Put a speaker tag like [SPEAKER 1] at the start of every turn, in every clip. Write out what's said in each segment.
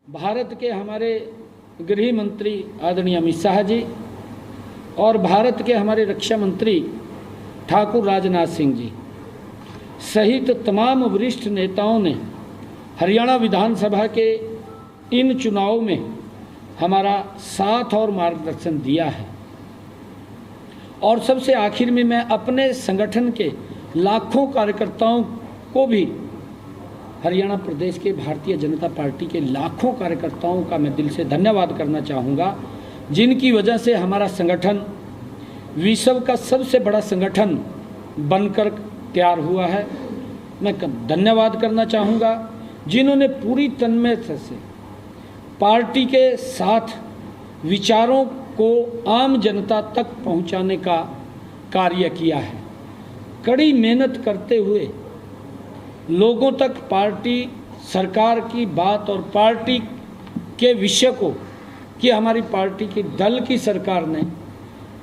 [SPEAKER 1] भारत के हमारे गृह मंत्री आदरणीय अमित शाह जी और भारत के हमारे रक्षा मंत्री ठाकुर राजनाथ सिंह जी सहित तमाम वरिष्ठ नेताओं ने हरियाणा विधानसभा के इन चुनावों में हमारा साथ और मार्गदर्शन दिया है। और सबसे आखिर में मैं अपने संगठन के लाखों कार्यकर्ताओं को भी, हरियाणा प्रदेश के भारतीय जनता पार्टी के लाखों कार्यकर्ताओं का मैं दिल से धन्यवाद करना चाहूँगा, जिनकी वजह से हमारा संगठन विश्व का सबसे बड़ा संगठन बनकर तैयार हुआ है। मैं धन्यवाद करना चाहूँगा जिन्होंने पूरी तन्मयता से पार्टी के साथ विचारों को आम जनता तक पहुंचाने का कार्य किया है। कड़ी मेहनत करते हुए लोगों तक पार्टी सरकार की बात और पार्टी के विषय को, कि हमारी पार्टी की दल की सरकार ने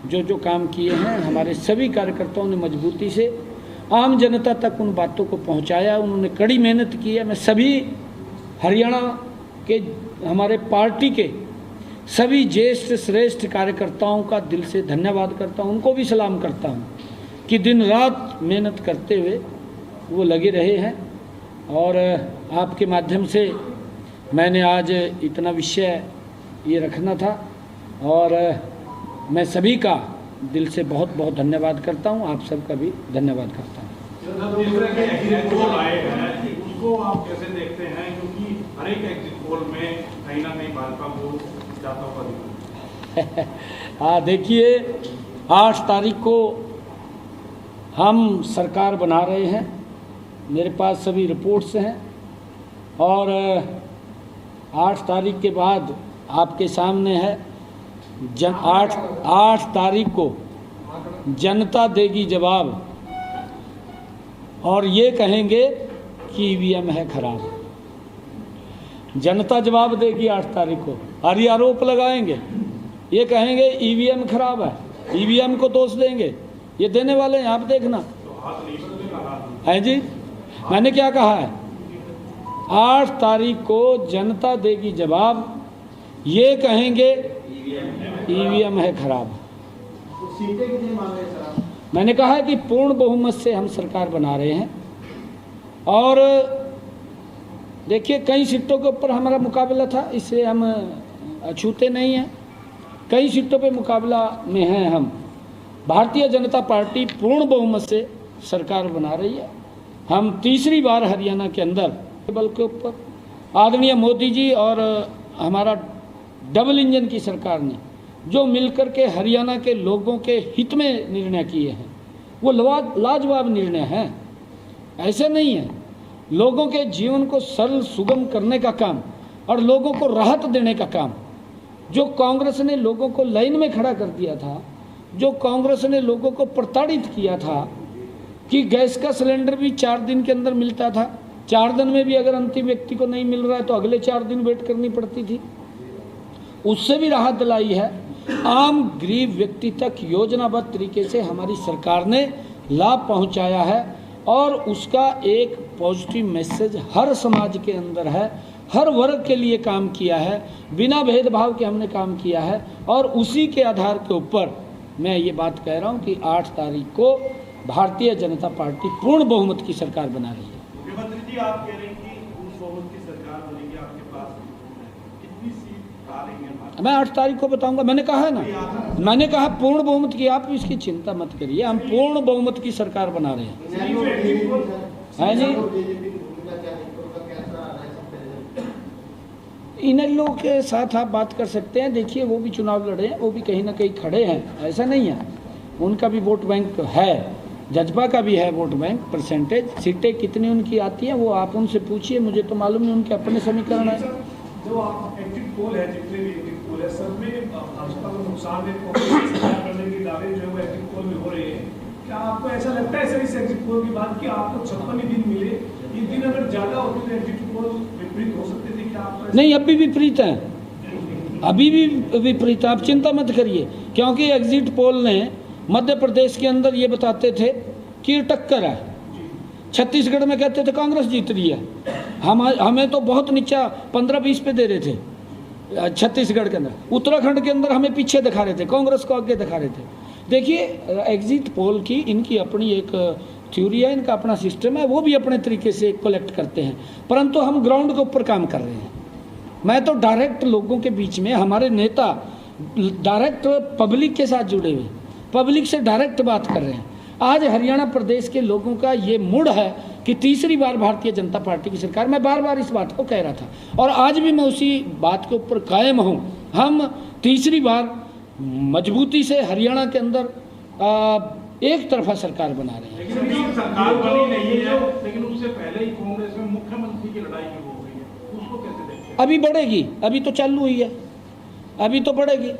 [SPEAKER 1] जो काम किए हैं, हमारे सभी कार्यकर्ताओं ने मजबूती से आम जनता तक उन बातों को पहुंचाया। उन्होंने कड़ी मेहनत की है। मैं सभी हरियाणा के हमारे पार्टी के सभी ज्येष्ठ श्रेष्ठ कार्यकर्ताओं का दिल से धन्यवाद करता हूं, उनको भी सलाम करता हूं कि दिन रात मेहनत करते हुए वो लगे रहे हैं। और आपके माध्यम से मैंने आज इतना विषय ये रखना था और मैं सभी का दिल से बहुत बहुत धन्यवाद करता हूं, आप सबका भी धन्यवाद करता हूं।
[SPEAKER 2] उसको आप कैसे देखते हैं, क्योंकि हर एक एग्जिट पोल में कहीं ना कहीं भाजपा को जाता हुआ दिखता है।
[SPEAKER 1] हाँ, देखिए 8 तारीख को हम सरकार बना रहे हैं। मेरे पास सभी रिपोर्ट्स हैं और 8 तारीख के बाद आपके सामने है 8 तारीख को जनता देगी जवाब और ये कहेंगे कि ईवीएम है खराब। जनता जवाब देगी 8 तारीख को और ये आरोप लगाएंगे, ये कहेंगे ईवीएम खराब है, ईवीएम को दोष देंगे। ये देने वाले हैं, आप देखना है जी। मैंने क्या कहा है, 8 तारीख को जनता देगी जवाब, ये कहेंगे ईवीएम है खराब। मैंने कहा है कि पूर्ण बहुमत से हम सरकार बना रहे हैं और देखिए कई सीटों के ऊपर हमारा मुकाबला था, इससे हम अछूते नहीं हैं। कई सीटों पे मुकाबला में हैं हम। भारतीय जनता पार्टी पूर्ण बहुमत से सरकार बना रही है। हम तीसरी बार हरियाणा के अंदर बल के ऊपर आदरणीय मोदी जी और हमारा डबल इंजन की सरकार ने जो मिलकर के हरियाणा के लोगों के हित में निर्णय किए हैं, वो लाजवाब निर्णय हैं। ऐसे नहीं है, लोगों के जीवन को सरल सुगम करने का काम और लोगों को राहत देने का काम। जो कांग्रेस ने लोगों को लाइन में खड़ा कर दिया था, जो कांग्रेस ने लोगों को प्रताड़ित किया था कि गैस का सिलेंडर भी 4 दिन के अंदर मिलता था, 4 दिन में भी अगर अंतिम व्यक्ति को नहीं मिल रहा है तो अगले 4 दिन वेट करनी पड़ती थी, उससे भी राहत दिलाई है। आम गरीब व्यक्ति तक योजनाबद्ध तरीके से हमारी सरकार ने लाभ पहुंचाया है और उसका एक पॉजिटिव मैसेज हर समाज के अंदर है, हर वर्ग के लिए काम किया है, बिना भेदभाव के हमने काम किया है। और उसी के आधार के ऊपर मैं ये बात कह रहा हूँ कि 8 तारीख को भारतीय जनता पार्टी पूर्ण बहुमत की सरकार बना रही है।
[SPEAKER 2] मुख्यमंत्री जी, आप कह रहे हैं कि पूर्ण बहुमत की सरकार बनेगी, आपके पास कितनी सीट आ रही है?
[SPEAKER 1] मैं 8 तारीख को बताऊंगा। मैंने कहा है ना, मैंने कहा पूर्ण बहुमत की, आप इसकी चिंता मत करिए, हम पूर्ण बहुमत की सरकार बना रहे हैं जी। इन लोगों के साथ आप बात कर सकते हैं। देखिए वो भी चुनाव लड़े हैं, वो भी कहीं ना कहीं खड़े हैं, ऐसा नहीं है। उनका भी वोट बैंक है, जजपा का भी है वोट बैंक। परसेंटेज सीटें कितनी उनकी आती हैं वो आप उनसे पूछिए, मुझे तो मालूम नहीं, उनके अपने समीकरण है।
[SPEAKER 2] जो आप एग्जिट पोल है, जितने भी एग्जिट पोल है, सब में भाजपा को नुकसान करने की दावे जो है वो एग्जिट पोल में हो रहे हैं। क्या आपको ऐसा लगता है सर इस एग्जिट पोल की बात कि आपको 56 दिन मिले, ये दिन अगर ज़्यादा होते तो एग्जिट पोल विपरीत हो सकते थे? क्या आपको
[SPEAKER 1] नहीं, अभी भी विपरीत है, अभी भी विपरीत है। आप चिंता मत करिए, क्योंकि एग्जिट पोल ने मध्य प्रदेश के अंदर ये बताते थे कि टक्कर है, छत्तीसगढ़ में कहते थे कांग्रेस जीत रही है, हमें तो बहुत नीचा 15-20 पे दे रहे थे छत्तीसगढ़ के अंदर। उत्तराखंड के अंदर हमें पीछे दिखा रहे थे, कांग्रेस को आगे दिखा रहे थे। देखिए एग्जिट पोल की इनकी अपनी एक थ्योरी है, इनका अपना सिस्टम है, वो भी अपने तरीके से कलेक्ट करते हैं, परंतु हम ग्राउंड के ऊपर काम कर रहे हैं। मैं तो डायरेक्ट लोगों के बीच में, हमारे नेता डायरेक्ट पब्लिक के साथ जुड़े हुए, पब्लिक से डायरेक्ट बात कर रहे हैं। आज हरियाणा प्रदेश के लोगों का ये मूड है कि तीसरी बार भारतीय जनता पार्टी की सरकार, मैं बार बार इस बात को कह रहा था और आज भी मैं उसी बात के ऊपर कायम हूँ। हम तीसरी बार मजबूती से हरियाणा के अंदर एक तरफा सरकार बना रहे हैं।
[SPEAKER 3] लेकिन सरकार बनी नहीं है, लेकिन उससे पहले ही कांग्रेस में मुख्यमंत्री की लड़ाई शुरू हो गई है, उसको कैसे देखते हैं?
[SPEAKER 1] अभी बढ़ेगी, अभी तो चालू हुई है, अभी तो बढ़ेगी।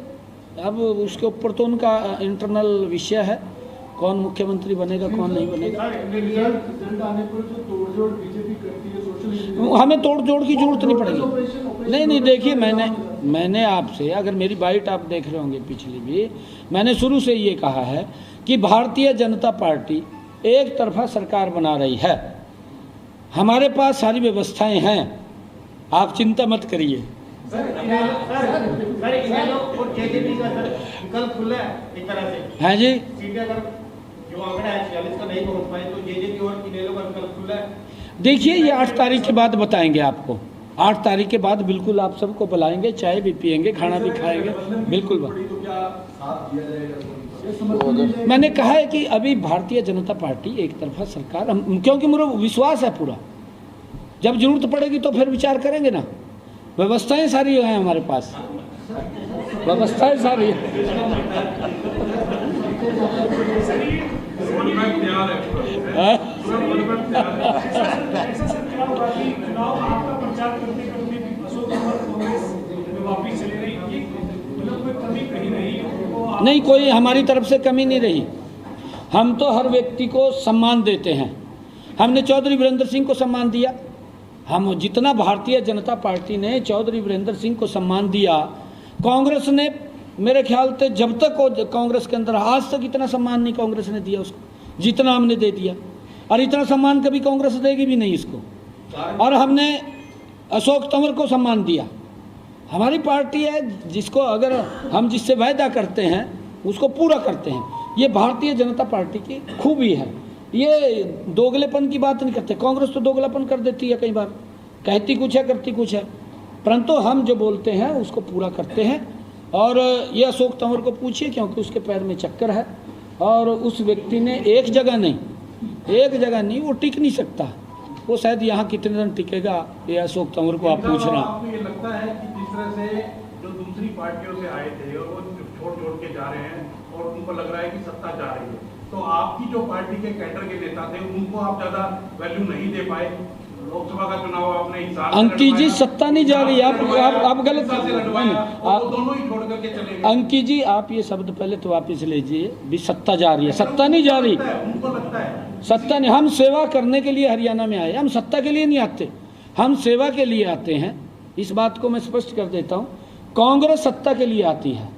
[SPEAKER 1] अब उसके ऊपर तो उनका इंटरनल विषय है, कौन मुख्यमंत्री बनेगा कौन नहीं बनेगा।
[SPEAKER 2] रिजल्ट आने पर जो तोड़जोड़ बीजेपी करती है सोशल मीडिया,
[SPEAKER 1] हमें तोड़ जोड़ की जरूरत नहीं पड़ेगी। नहीं देखिए, मैंने आपसे, अगर मेरी बाइट आप देख रहे होंगे पिछली भी, मैंने शुरू से ये कहा है कि भारतीय जनता पार्टी एक तरफा सरकार बना रही है। हमारे पास सारी व्यवस्थाएं हैं, आप चिंता मत करिए।
[SPEAKER 3] विकल्प खुला है एक तरह से।
[SPEAKER 1] हाँ जी,
[SPEAKER 3] सीटें अगर जो आंकड़ा है 46 का नहीं पहुंच पाए तो जेजेपी और इनेलो का विकल्प खुला है।
[SPEAKER 1] देखिए ये 8 तारीख के बाद बताएंगे आपको। 8 तारीख के बाद बिल्कुल आप सबको बुलाएंगे, चाय भी पियेंगे, खाना भी खाएंगे, बिल्कुल।
[SPEAKER 2] तो क्या साथ दिया जाएगा?
[SPEAKER 1] मैंने कहा है कि अभी भारतीय जनता पार्टी एक तरफा सरकार, क्योंकि मुझे विश्वास है पूरा, जब जरूरत पड़ेगी तो फिर विचार करेंगे ना। व्यवस्थाएं सारी हैं हमारे पास, व्यवस्थाएं सारी हैं।
[SPEAKER 2] ऐसा सर क्या होगा कि चुनाव आपका प्रचार करते करते अशोक तंवर कांग्रेस में वापस चले गई, मतलब कोई कमी कहीं नहीं?
[SPEAKER 1] नहीं, कोई हमारी तरफ से कमी नहीं रही। हम तो हर व्यक्ति को सम्मान देते हैं। हमने चौधरी वीरेंद्र सिंह को सम्मान दिया। हम जितना भारतीय जनता पार्टी ने चौधरी वीरेंद्र सिंह को सम्मान दिया, कांग्रेस ने मेरे ख्याल से जब तक कांग्रेस के अंदर, आज तक इतना सम्मान नहीं कांग्रेस ने दिया उसको जितना हमने दे दिया, और इतना सम्मान कभी कांग्रेस देगी भी नहीं इसको। और हमने अशोक तंवर को सम्मान दिया। हमारी पार्टी है जिसको अगर हम जिससे वायदा करते हैं उसको पूरा करते हैं। ये भारतीय जनता पार्टी की खूबी है। ये दोगलेपन की बात नहीं करते। कांग्रेस तो दोगलापन कर देती है, कई बार कहती कुछ है करती कुछ है, परंतु हम जो बोलते हैं उसको पूरा करते हैं। और ये अशोक तंवर को पूछिए, क्योंकि उसके पैर में चक्कर है और उस व्यक्ति ने एक जगह नहीं वो टिक नहीं सकता। वो शायद यहाँ कितने दिन टिकेगा, ये अशोक तंवर को आप पूछ रहे हैं।
[SPEAKER 3] आपको ये लगता है कि जिस तरह से जो दूसरी पार्टियों से आए थे और वो छोड़ के जा रहे हैं और उनको लग रहा है कि सत्ता जा रही है, तो आपकी जो पार्टी के कैडर के नेता थे उनको आप ज्यादा वैल्यू नहीं दे पाए? लोकसभा का चुनाव आपने हिसाब से
[SPEAKER 1] अंकित जी, सत्ता नहीं जा रही, आप गलत
[SPEAKER 3] दोनों ही छोड़ करके चले गए।
[SPEAKER 1] अंकित जी, आप ये शब्द पहले तो वापिस लीजिए। भी सत्ता जा रही है, सत्ता नहीं जा रही,
[SPEAKER 3] उनको लगता है
[SPEAKER 1] सत्ता नहीं। हम सेवा करने के लिए हरियाणा में आए, हम सत्ता के लिए नहीं आते, हम सेवा के लिए आते हैं। इस बात को मैं स्पष्ट कर देता हूँ। कांग्रेस सत्ता के लिए आती है,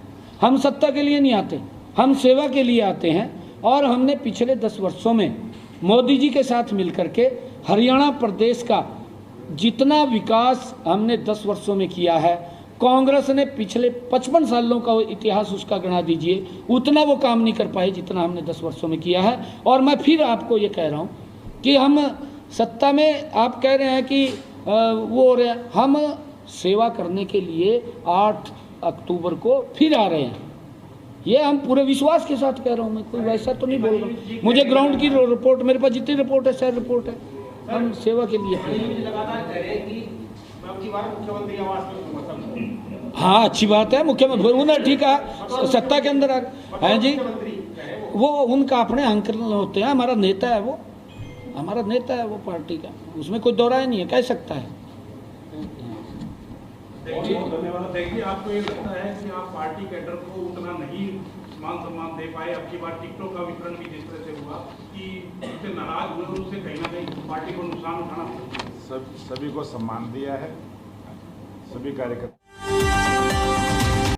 [SPEAKER 1] हम सत्ता के लिए नहीं आते, हम सेवा के लिए आते हैं। और हमने पिछले 10 वर्षों में मोदी जी के साथ मिलकर के हरियाणा प्रदेश का जितना विकास हमने 10 वर्षों में किया है, कांग्रेस ने पिछले 55 सालों का इतिहास उसका गणा दीजिए, उतना वो काम नहीं कर पाए जितना हमने 10 वर्षों में किया है। और मैं फिर आपको ये कह रहा हूँ कि हम सत्ता में, आप कह रहे हैं कि वो हो रहे हैं, हम सेवा करने के लिए 8 अक्टूबर को फिर आ रहे हैं। ये हम पूरे विश्वास के साथ कह रहा हूँ, मैं कोई वैसा तो नहीं बोल रहा हूँ। मुझे ग्राउंड की रिपोर्ट, मेरे पास जितनी रिपोर्ट है सारी रिपोर्ट है, हम सेवा के लिए। हाँ, अच्छी बात है, मुख्यमंत्री उन्हें ठीक है, सत्ता के अंदर है जी, वो उनका अपने अंकल होते हैं। हमारा नेता है वो, हमारा नेता है वो पार्टी का, उसमें कोई दौराय नहीं है, कह सकता है।
[SPEAKER 3] धन्यवाद। देखिए, आपको ये लगता है कि आप पार्टी कैडर को उतना नहीं मान सम्मान दे पाए? अब की बार टिकटों का वितरण भी जिस तरह से हुआ कि उससे नाराज हुए और उससे कहीं ना कहीं पार्टी को नुकसान उठाना?
[SPEAKER 4] सभी को सम्मान दिया है, सभी कार्यकर्ता